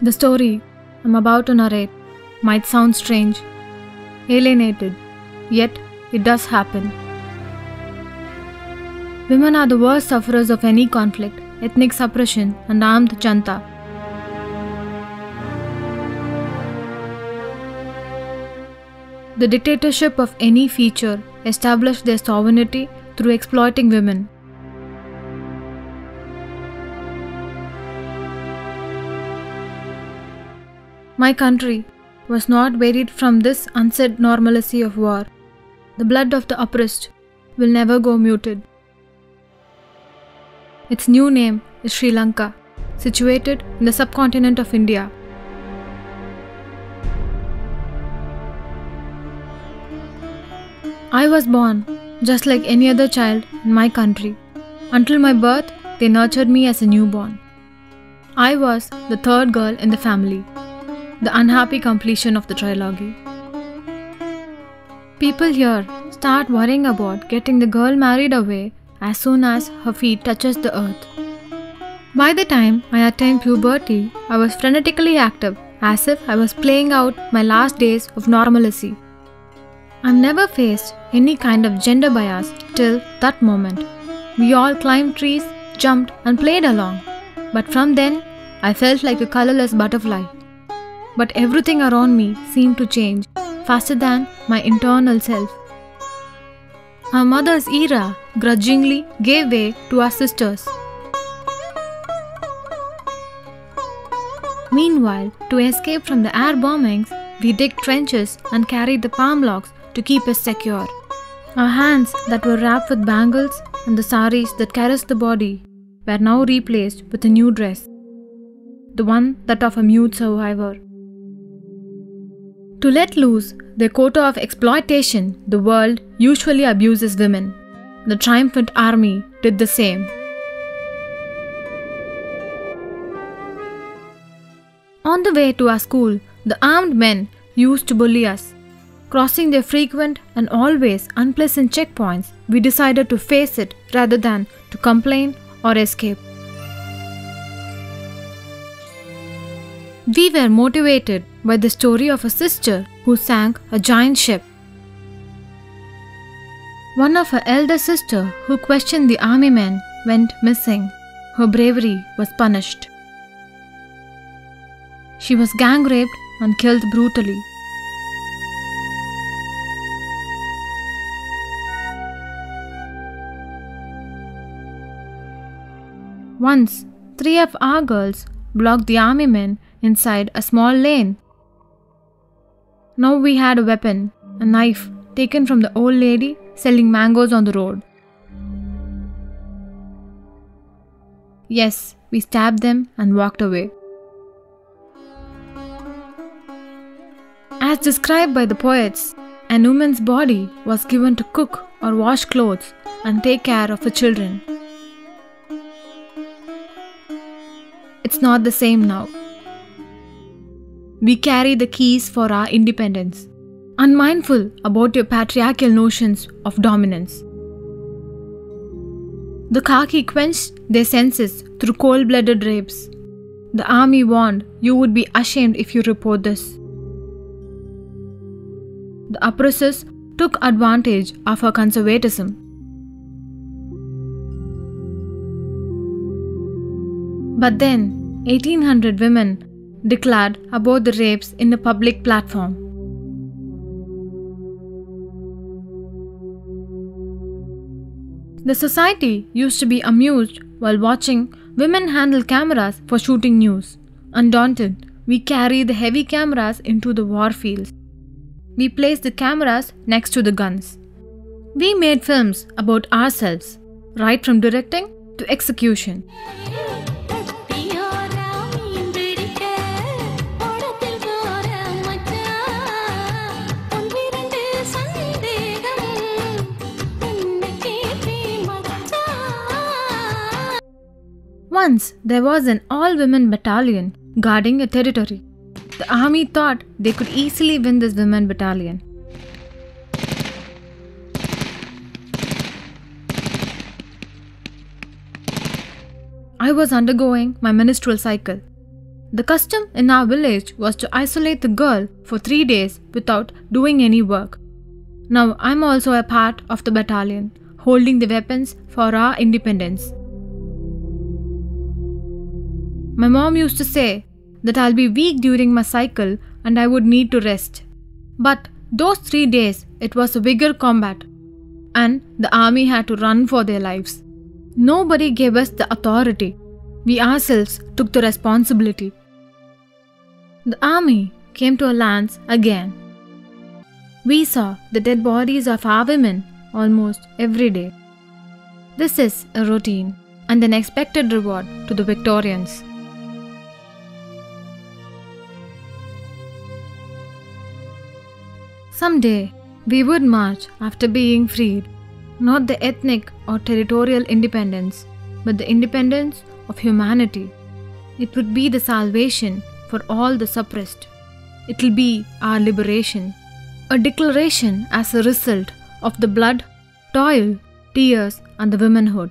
The story I'm about to narrate might sound strange, alienated, yet it does happen. Women are the worst sufferers of any conflict, ethnic suppression, and armed junta. The dictatorship of any feature established their sovereignty through exploiting women. My country was not varied from this unsaid normalcy of war. The blood of the oppressed will never go muted. Its new name is Sri Lanka, situated in the subcontinent of India. I was born just like any other child in my country. Until my birth, they nurtured me as a newborn. I was the third girl in the family, the unhappy completion of the trilogy. People here start worrying about getting the girl married away as soon as her feet touches the earth. By the time I attained puberty, I was frenetically active, as if I was playing out my last days of normalcy. I've never faced any kind of gender bias till that moment. We all climbed trees, jumped and played along. But from then, I felt like a colorless butterfly. But everything around me seemed to change faster than my internal self. Our mother's era grudgingly gave way to our sisters. Meanwhile, to escape from the air bombings, we digged trenches and carried the palm logs to keep us secure. Our hands that were wrapped with bangles and the saris that caressed the body were now replaced with a new dress, the one that of a mute survivor. To let loose their quota of exploitation, the world usually abuses women. The triumphant army did the same. On the way to our school, the armed men used to bully us. Crossing their frequent and always unpleasant checkpoints, we decided to face it rather than to complain or escape. We were motivated by the story of a sister who sank a giant ship. One of her elder sisters who questioned the army men went missing. Her bravery was punished. She was gang raped and killed brutally. Once, 3 of our girls blocked the army men inside a small lane. Now we had a weapon, a knife taken from the old lady selling mangoes on the road. Yes, we stabbed them and walked away. As described by the poets, an woman's body was given to cook or wash clothes and take care of her children. It's not the same now. We carry the keys for our independence, unmindful about your patriarchal notions of dominance. The khaki quenched their senses through cold-blooded rapes. The army warned you would be ashamed if you report this. The oppressors took advantage of her conservatism. But then, 1800 women declared about the rapes in a public platform. The society used to be amused while watching women handle cameras for shooting news. Undaunted, we carry the heavy cameras into the war fields. We placed the cameras next to the guns. We made films about ourselves, right from directing to execution. Once there was an all-women battalion guarding a territory. The army thought they could easily win this women battalion. I was undergoing my menstrual cycle. The custom in our village was to isolate the girl for 3 days without doing any work. Now I'm also a part of the battalion, holding the weapons for our independence. My mom used to say that I'll be weak during my cycle and I would need to rest. But those 3 days, it was a bigger combat, and the army had to run for their lives. Nobody gave us the authority. We ourselves took the responsibility. The army came to our lands again. We saw the dead bodies of our women almost every day. This is a routine and an expected reward to the Victorians. Someday, we would march after being freed, not the ethnic or territorial independence, but the independence of humanity. It would be the salvation for all the suppressed. It will be our liberation, a declaration as a result of the blood, toil, tears, and the womanhood.